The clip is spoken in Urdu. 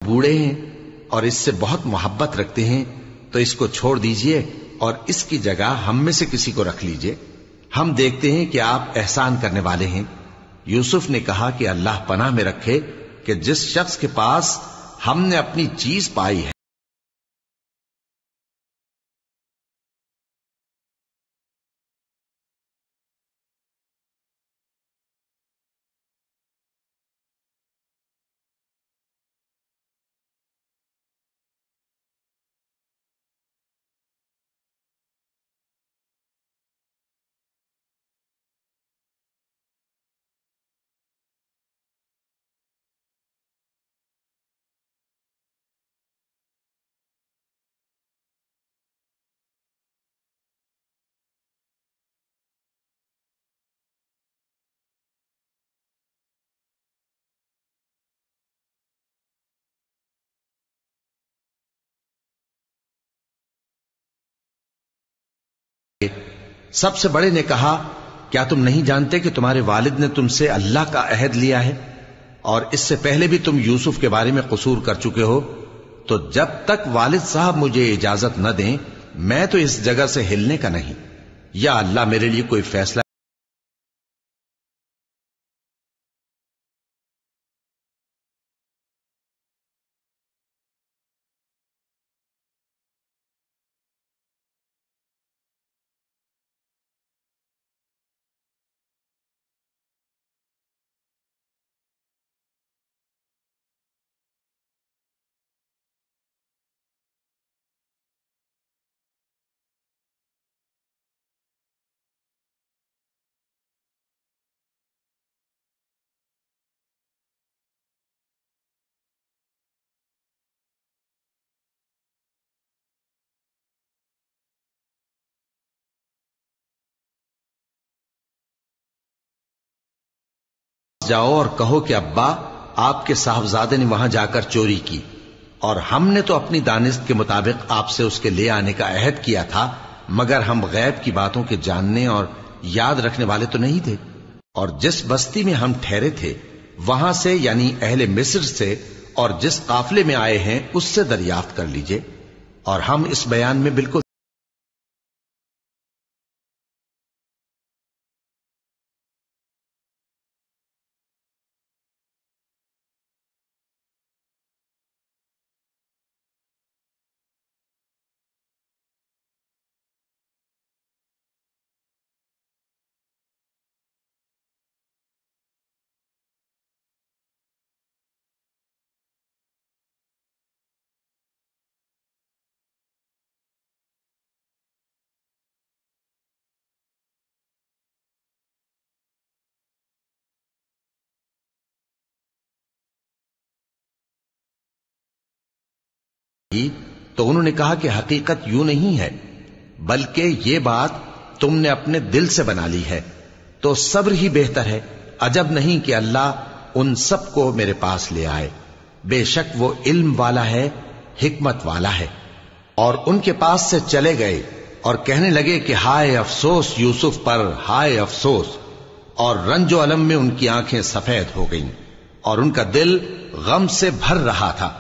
بوڑھے ہیں اور اس سے بہت محبت رکھتے ہیں، تو اس کو چھوڑ دیجئے اور اس کی جگہ ہم میں سے کسی کو رکھ لیجئے، ہم دیکھتے ہیں کہ آپ احسان کرنے والے ہیں۔ یوسف نے کہا کہ اللہ پناہ میں رکھے کہ جس شخص کے پاس ہم نے اپنی چیز پائی ہے سب سے بڑے نے کہا کیا تم نہیں جانتے کہ تمہارے والد نے تم سے اللہ کا عہد لیا ہے اور اس سے پہلے بھی تم یوسف کے بارے میں قصور کر چکے ہو، تو جب تک والد صاحب مجھے اجازت نہ دیں میں تو اس جگہ سے ہلنے کا نہیں، یا اللہ میرے لیے کوئی فیصلہ جاؤ اور کہو کہ ابا آپ کے صاحبزادے نے وہاں جا کر چوری کی، اور ہم نے تو اپنی دانست کے مطابق آپ سے اس کے لے آنے کا عہد کیا تھا، مگر ہم غیب کی باتوں کے جاننے اور یاد رکھنے والے تو نہیں تھے، اور جس بستی میں ہم ٹھہرے تھے وہاں سے یعنی اہل مصر سے اور جس قافلے میں آئے ہیں اس سے دریافت کر لیجئے، اور ہم اس بیان میں بالکل تو انہوں نے کہا کہ حقیقت یوں نہیں ہے، بلکہ یہ بات تم نے اپنے دل سے بنا لی ہے، تو صبر ہی بہتر ہے، عجب نہیں کہ اللہ ان سب کو میرے پاس لے آئے، بے شک وہ علم والا ہے، حکمت والا ہے۔ اور ان کے پاس سے چلے گئے اور کہنے لگے کہ ہائے افسوس یوسف پر، ہائے افسوس، اور رنج و الم میں ان کی آنکھیں سفید ہو گئیں اور ان کا دل غم سے بھر رہا تھا۔